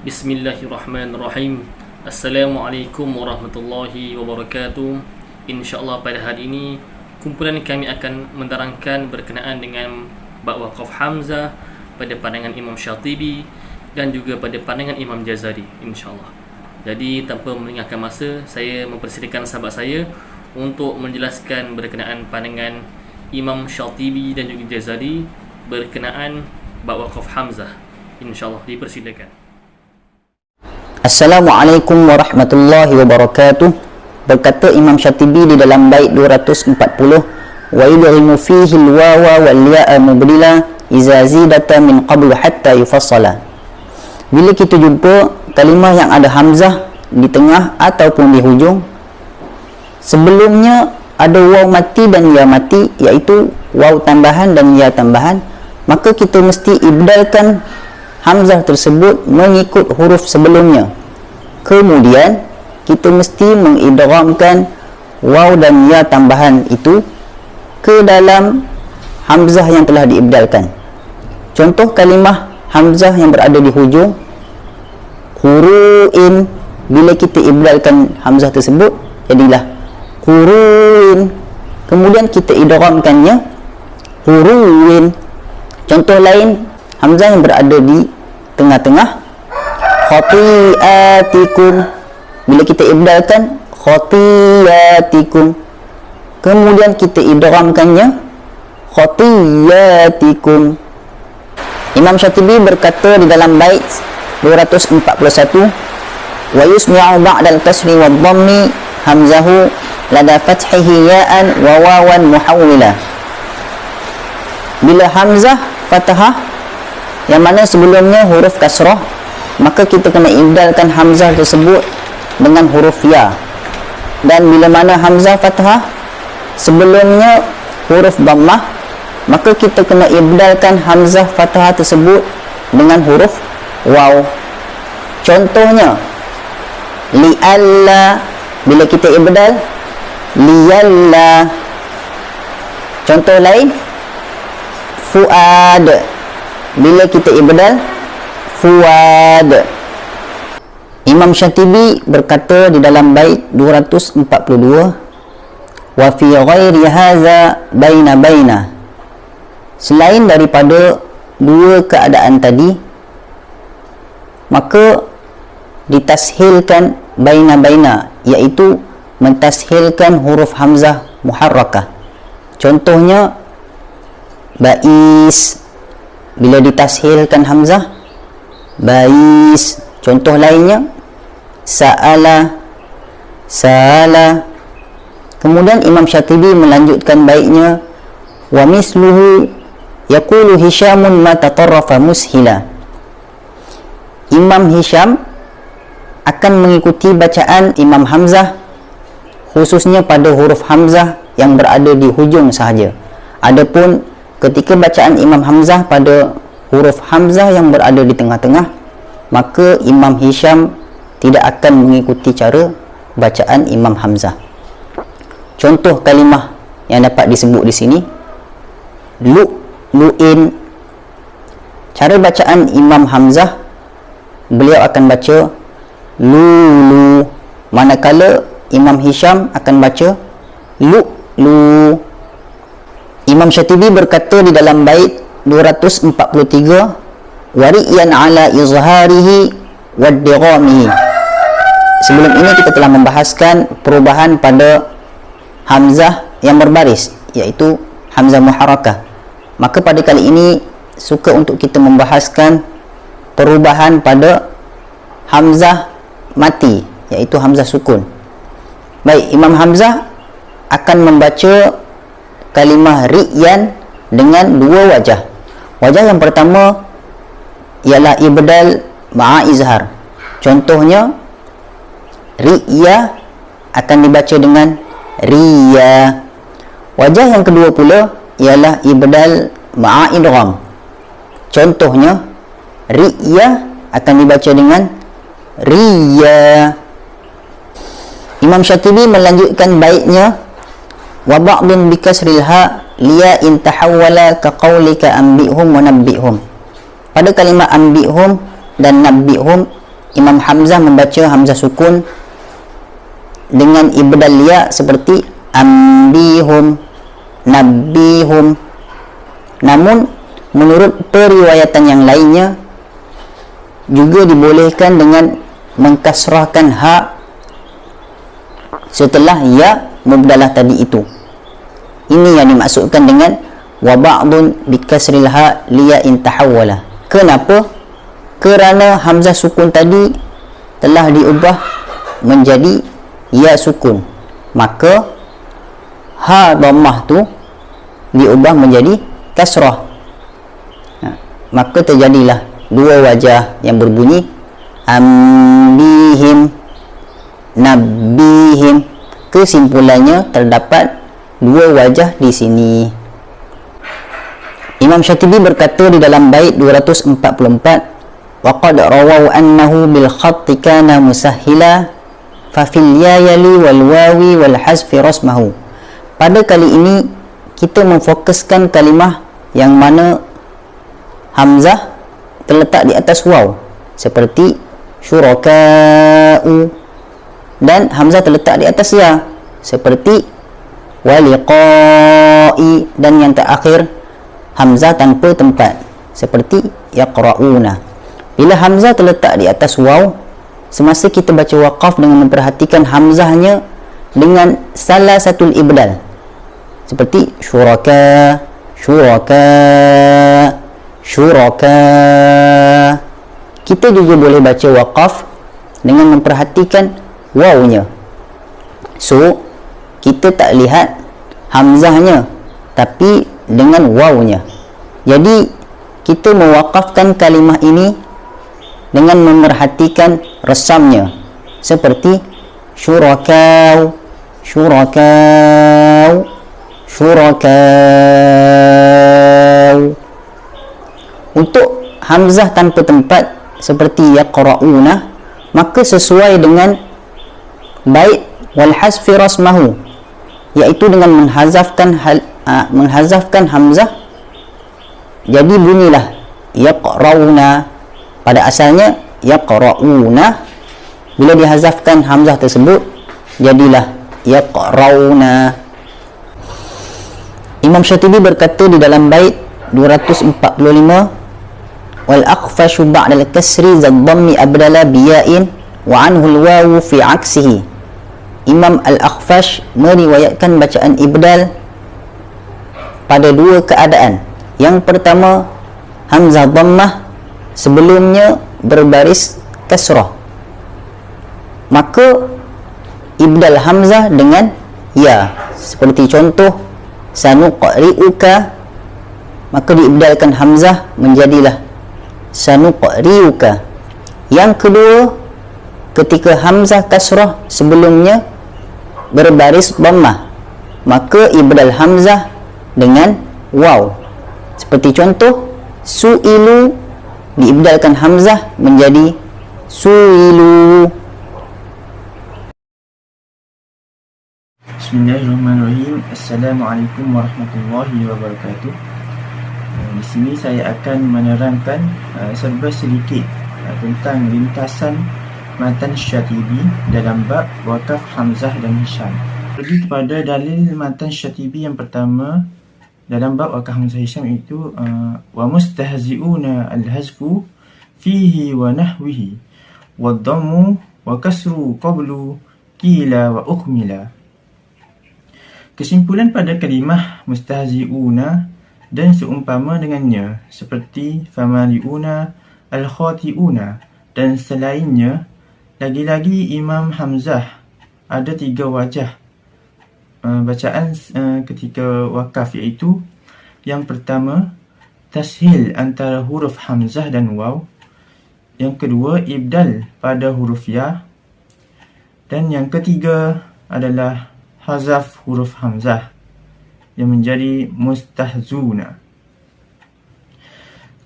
Bismillahirrahmanirrahim. Assalamualaikum warahmatullahi wabarakatuh. InsyaAllah pada hari ini kumpulan kami akan menerangkan berkenaan dengan bab waqaf Hamzah pada pandangan Imam Syatibi dan juga pada pandangan Imam Jazari, insyaAllah. Jadi tanpa melengahkan masa, saya mempersilakan sahabat saya untuk menjelaskan berkenaan pandangan Imam Syatibi dan juga Jazari berkenaan bab waqaf Hamzah. InsyaAllah, dipersilakan. Assalamualaikum warahmatullahi wabarakatuh. Berkata Imam Syatibi di dalam bait 240, wa yudghimu fihi al-wawa wal ya'a mubdila iza zidata min qablu hatta yufassala. Bila kita jumpa kalimah yang ada hamzah di tengah ataupun di hujung, sebelumnya ada waw mati dan ya mati, iaitu waw tambahan dan ya tambahan, maka kita mesti ibdalkan hamzah tersebut mengikut huruf sebelumnya. Kemudian kita mesti mengidghamkan waw dan ya tambahan itu ke dalam hamzah yang telah diibdalkan. Contoh kalimah hamzah yang berada di hujung quru'in, bila kita ibdalkan hamzah tersebut jadilah quru'in. Kemudian kita idghamkannya quru'in. Contoh lain hamzah yang berada di tengah-tengah khati'atikum, bila kita ibdalkan khati'atikum, kemudian kita idghamkannya khati'atikum. Imam Syatibi berkata di dalam bait 241, wa yusmi'u ba'dal kasri wad dhammi hamzahu lada fathihi ya'an wa wawan muhawwila. Bila hamzah fathah yang mana sebelumnya huruf kasrah, maka kita kena ibdalkan hamzah tersebut dengan huruf ya. Dan bila mana hamzah fathah sebelumnya huruf dhammah, maka kita kena ibdalkan hamzah fathah tersebut dengan huruf waw. Contohnya li'alla, bila kita ibdal liyalla. Contoh lain fuad, bila kita ibdal fuad. Imam Syatibi berkata di dalam bait 242, wa fi ghairi hadza baina, selain daripada dua keadaan tadi, maka ditashilkan baina, iaitu mentashilkan huruf hamzah muharrakah. Contohnya bais, bila ditashilkan hamzah bais. Contoh lainnya sa'ala. Kemudian Imam Syatibi melanjutkan baitnya, wa misluhu yaqulu Hisyamun ma tatarrafa mushila. Imam Hisyam akan mengikuti bacaan Imam Hamzah khususnya pada huruf hamzah yang berada di hujung sahaja. Adapun ketika bacaan Imam Hamzah pada huruf hamzah yang berada di tengah-tengah, maka Imam Hisyam tidak akan mengikuti cara bacaan Imam Hamzah. Contoh kalimah yang dapat disebut di sini lu'in. Cara bacaan Imam Hamzah, beliau akan baca lu, manakala Imam Hisyam akan baca lu. Imam Syatibi berkata di dalam bait 243, wari'yan ala izharihi waddighamihi. Sebelum ini kita telah membahaskan perubahan pada hamzah yang berbaris, iaitu hamzah muharrakah. Maka pada kali ini suka untuk kita membahaskan perubahan pada hamzah mati, iaitu hamzah sukun. Baik, Imam Hamzah akan membaca kalimah ri'yan dengan dua wajah. Wajah yang pertama ialah ibdal ma'a izhar. Contohnya ri'ya akan dibaca dengan riya. Wajah yang kedua pula ialah ibdal ma'a idgham. Contohnya ri'ya akan dibaca dengan riya. Imam Syatibi melanjutkan baitnya, wa ba'dun bi kasril ha liya in tahawwala ka qaulika anbi'hum wa nabbihum. Pada kalimah anbi'hum dan nabbihum, Imam Hamzah membaca hamzah sukun dengan ibdal ya seperti ambihum, nabihum. Namun menurut periwayatan yang lainnya juga dibolehkan dengan mengkasrahkan ha setelah ya mubdalah tadi itu. Ini yang dimaksudkan dengan wa ba'dun bikasril ha liya in tahawwala. Kenapa? Kerana hamzah sukun tadi telah diubah menjadi ya sukun, maka ha dhammah tu diubah menjadi kasrah. Maka terjadilah dua wajah yang berbunyi ambihim, nabihim. Kesimpulannya terdapat dua wajah di sini. Imam Syatibi berkata di dalam bait 244, وَقَدْ رَوَوْا أَنَّهُ بِالْخَطِّ كَانَ مُسَهِّلًا فَفِي الْيَايَلِ وَالْوَاوِ وَالْحَذْفِ رَسْمَهُ. Pada kali ini kita memfokuskan kalimah yang mana hamzah terletak di atas waw seperti syuraka'u, dan hamzah terletak di atas ya seperti waliqa'i, dan yang terakhir hamzah tanpa tempat seperti yaqra'una. Bila hamzah terletak di atas waw, semasa kita baca waqaf dengan memperhatikan hamzahnya dengan salah satu ibdal seperti syuraka, syuraka, syuraka. Kita juga boleh baca waqaf dengan memperhatikan wawnya. So kita tak lihat hamzahnya tapi dengan wawnya. Jadi kita mewaqafkan kalimah ini dengan memerhatikan resamnya seperti syurakau, syurakau, syurakau. Untuk hamzah tanpa tempat seperti yaqra'una, maka sesuai dengan bait wal hasfi rasmahu, iaitu dengan menghazafkan hamzah, jadi bunyilah yaqra'una. Pada asalnya yaqra'una, bila dihazafkan hamzah tersebut jadilah yaqra'una. Imam Syatibi berkata di dalam bait 245, wal akhfashu ba'da al-kasri zadhammi abdala biya'in wa anhu al-wawu fi aksihi. Imam Al-Akhfash meriwayatkan bacaan ibdal pada dua keadaan. Yang pertama, hamzah dhammah sebelumnya berbaris kasrah, maka ibdal hamzah dengan ya, seperti contoh sanuqri'uka, maka diibdalkan hamzah menjadilah sanuqri'uka. Yang kedua, ketika hamzah kasrah sebelumnya berbaris dhammah, maka ibdal hamzah dengan waw, seperti contoh su'ilu, diibdalkan hamzah menjadi su'ilu. Bismillahirrahmanirrahim. Assalamualaikum warahmatullahi wabarakatuh. Di sini saya akan menerangkan serba sedikit tentang ringkasan matan Syatibi dalam bab wakaf Hamzah dan Hisham. Pergi kepada dalil matan Syatibi yang pertama dalam bab wakaf Hamzah Hisham, itu wa mustahzi'una al-hazfu fihi wa nahwihi wa dhammu wa kasru qablu qila wa ukhmila. Kesimpulan pada kalimah mustahzi'una dan seumpama dengannya seperti famali'una, al-khati'una dan selainnya, lagi-lagi Imam Hamzah ada tiga wajah bacaan ketika wakaf, iaitu yang pertama tashil antara huruf hamzah dan waw, yang kedua ibdal pada huruf ya, dan yang ketiga adalah hazaf huruf hamzah yang menjadi mustahzuna.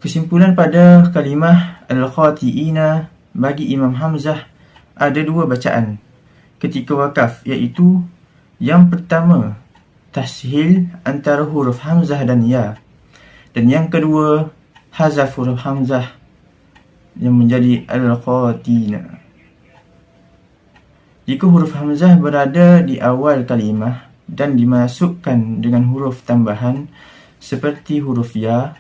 Kesimpulan pada kalimah al-khati'ina bagi Imam Hamzah ada dua bacaan ketika wakaf, iaitu yang pertama tashil antara huruf hamzah dan ya, dan yang kedua hazaf huruf hamzah yang menjadi al-qatina. Jika huruf hamzah berada di awal kalimah dan dimasukkan dengan huruf tambahan seperti huruf ya,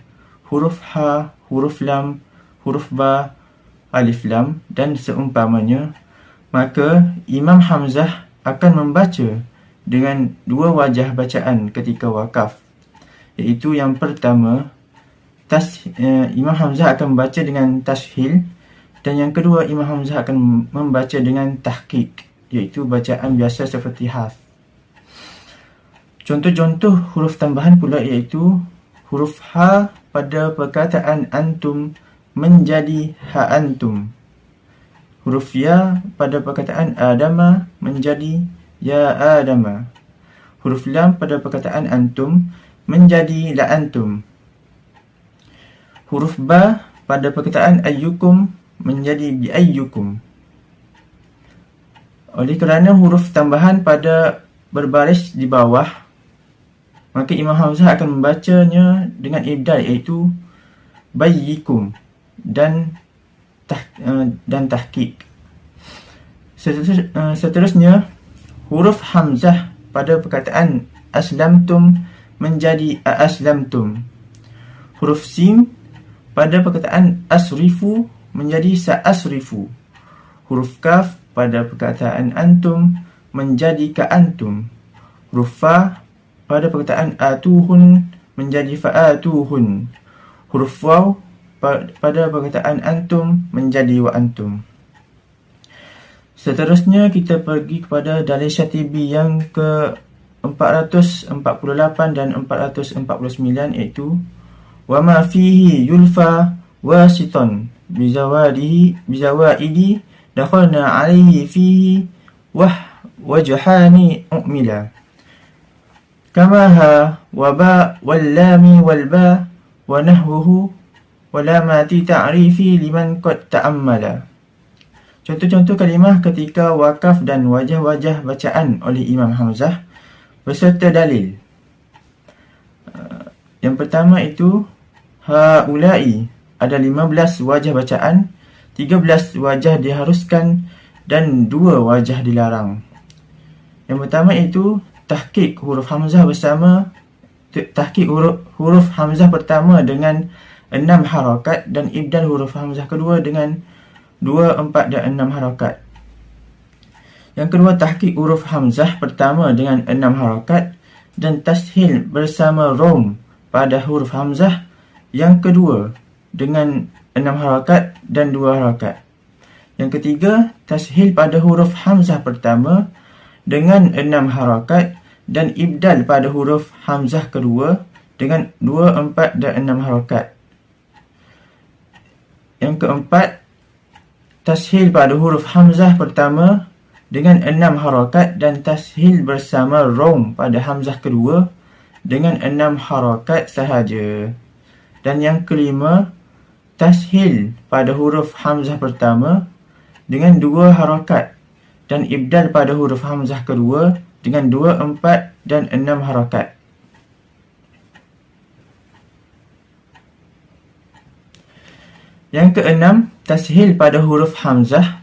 huruf ha, huruf lam, huruf ba, alif lam dan seumpamanya, maka Imam Hamzah akan membaca dengan dua wajah bacaan ketika wakaf, iaitu yang pertama Imam Hamzah akan membaca dengan tashil, dan yang kedua Imam Hamzah akan membaca dengan tahqiq, iaitu bacaan biasa seperti haf. Contoh-contoh huruf tambahan pula iaitu huruf ha pada perkataan antum menjadi ha antum. Huruf ya pada perkataan adama menjadi ya adama. Huruf lam pada perkataan antum menjadi la antum. Huruf ba pada perkataan ayyukum menjadi bi ayyukum. Oleh kerana huruf tambahan pada berbaris di bawah, maka Imam Hamzah akan membacanya dengan ibdal, iaitu bayyikum dan tahqiq. Seterusnya, huruf hamzah pada perkataan aslamtum menjadi aslamtum. Huruf sin pada perkataan asrifu menjadi sa'asrifu. Huruf kaf pada perkataan antum menjadi ka'antum. Huruf fa pada perkataan atuhun menjadi fa'atuhun. Huruf waw pada perkataan antum menjadi wa antum. Seterusnya kita pergi kepada dalil Syatibi yang ke 448 dan 449, iaitu wa ma fihi yulfa wasiton bizawaidi dakhalna alaihi fihi wajhani u'mila kama ha wa ba wal lami wal ba wa nahwuhu walamati ta'rifi liman qad ta'ammala. Contoh-contoh kalimah ketika wakaf dan wajah-wajah bacaan oleh Imam Hamzah beserta dalil. Yang pertama itu haulai, ada 15 wajah bacaan, 13 wajah diharuskan dan 2 wajah dilarang. Yang pertama itu tahqiq huruf hamzah bersama tahqiq huruf hamzah pertama dengan 6 harakat dan ibdal huruf hamzah kedua dengan 2, 4 dan 6 harakat. Yang kedua, tahqiq huruf hamzah pertama dengan 6 harakat dan tashil bersama rom pada huruf hamzah yang kedua dengan 6 harakat dan 2 harakat. Yang ketiga, tashil pada huruf hamzah pertama dengan 6 harakat dan ibdal pada huruf hamzah kedua dengan 2, 4 dan 6 harakat. Yang keempat, tashil pada huruf hamzah pertama dengan 6 harakat dan tashil bersama rom pada hamzah kedua dengan 6 harakat sahaja. Dan yang kelima, tashil pada huruf hamzah pertama dengan 2 harakat dan ibdal pada huruf hamzah kedua dengan 2, 4 dan 6 harakat. Yang keenam, tashil pada huruf hamzah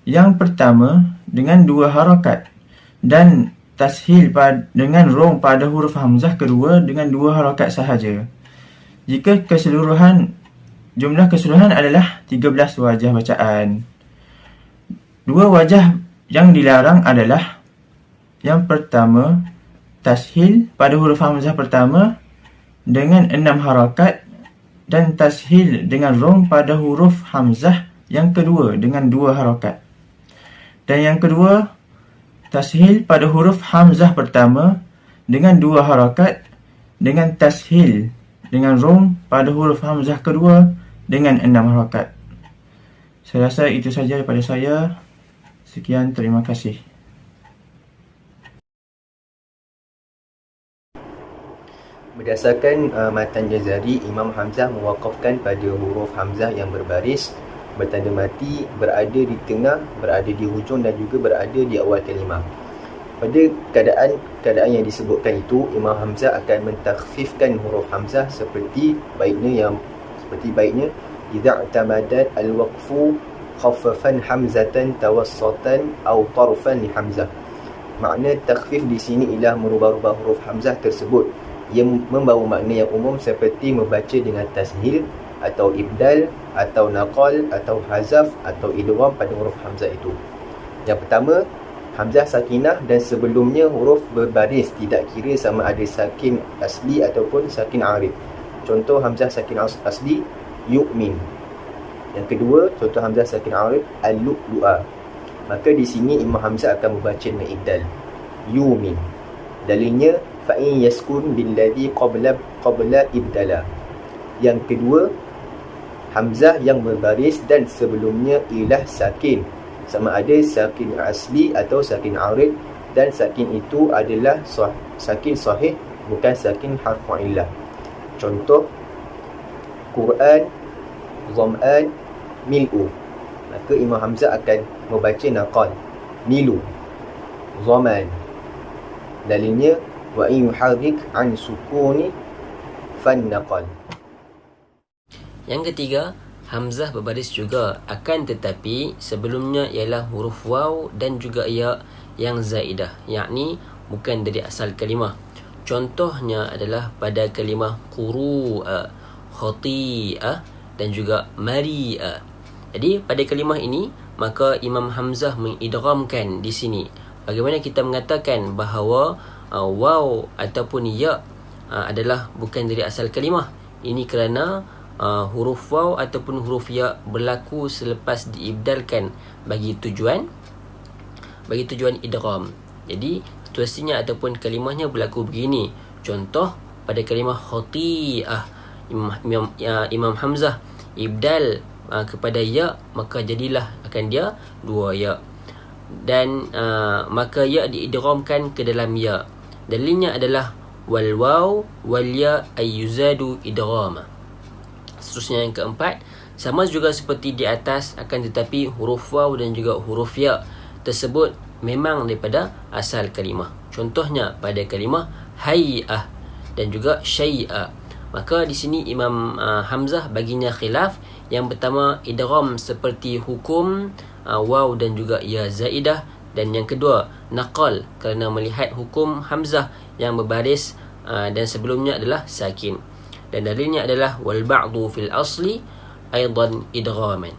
yang pertama dengan 2 harakat dan tashil dengan rom pada huruf hamzah kedua dengan 2 harakat sahaja. Jika jumlah keseluruhan adalah 13 wajah bacaan. 2 wajah yang dilarang adalah yang pertama, tashil pada huruf hamzah pertama dengan 6 harakat dan tashil dengan rom pada huruf hamzah yang kedua dengan 2 harakat. Dan yang kedua, tashil pada huruf hamzah pertama dengan 2 harakat dengan tashil dengan rom pada huruf hamzah kedua dengan 6 harakat. Saya rasa itu saja daripada saya. Sekian, terima kasih. Berdasarkan matan Jazari, Imam Hamzah mewakafkan pada huruf hamzah yang berbaris, bertanda mati, berada di tengah, berada di hujung dan juga berada di awal kalimah. Pada keadaan yang disebutkan itu, Imam Hamzah akan mentakhfifkan huruf hamzah seperti baiknya idza i'tamadat al-waqfu khaffafan hamzatan tawassatan atau tarfan li hamzah. Makna takhfif di sini ialah merubah-rubah huruf hamzah tersebut yang membawa makna yang umum seperti membaca dengan tashil atau ibdal atau naqal atau hazaf atau idgham pada huruf hamzah itu. Yang pertama, hamzah sakinah dan sebelumnya huruf berbaris, tidak kira sama ada sakin asli ataupun sakin arid. Contoh hamzah sakin asli yu'min. Yang kedua, contoh hamzah sakin arid al-lu'lu'a. Maka di sini Imam Hamzah akan membaca dengan ibdal yu'min. Dalilnya fa'in yaskun billadhi qabla ibdala. Yang kedua, hamzah yang berbaris dan sebelumnya ialah sakin, sama ada sakin asli atau sakin arid, dan sakin itu adalah sakin sahih, bukan sakin harfu illah. Contoh Quran, zam'an, mil'u. Maka Imam Hamzah akan membaca naqal milu, zaman. Dalilnya wa in yuharrik an sukuni fan naqal. Yang ketiga, hamzah berbaris juga, akan tetapi sebelumnya ialah huruf waw dan juga ya yang zaidah, yakni bukan dari asal kalimah. Contohnya adalah pada kalimah quru'a, khati'ah dan juga mari'a. Jadi pada kalimah ini, maka Imam Hamzah mengidghamkan di sini. Bagaimana kita mengatakan bahawa waw ataupun ya adalah bukan dari asal kalimah? Ini kerana huruf waw ataupun huruf ya berlaku selepas diibdalkan bagi tujuan idgham. Jadi situasinya ataupun kalimahnya berlaku begini. Contoh pada kalimah khati'ah, Imam Hamzah ibdal kepada ya, maka jadilah akan dia dua ya, dan maka ya diidghamkan ke dalam ya. Dalilnya adalah wal waw wal ya ayyuzadu idghama. Seterusnya yang keempat, sama juga seperti di atas, akan tetapi huruf waw dan juga huruf ya tersebut memang daripada asal kalimah. Contohnya pada kalimah hay'ah dan juga syai'a. Maka di sini Imam Hamzah baginya khilaf. Yang pertama, idgham seperti hukum waw dan juga ya zaidah, dan yang kedua naqal kerana melihat hukum hamzah yang berbaris dan sebelumnya adalah sakin. Dan dalilnya adalah wal ba'du fil asli aidan idghaman.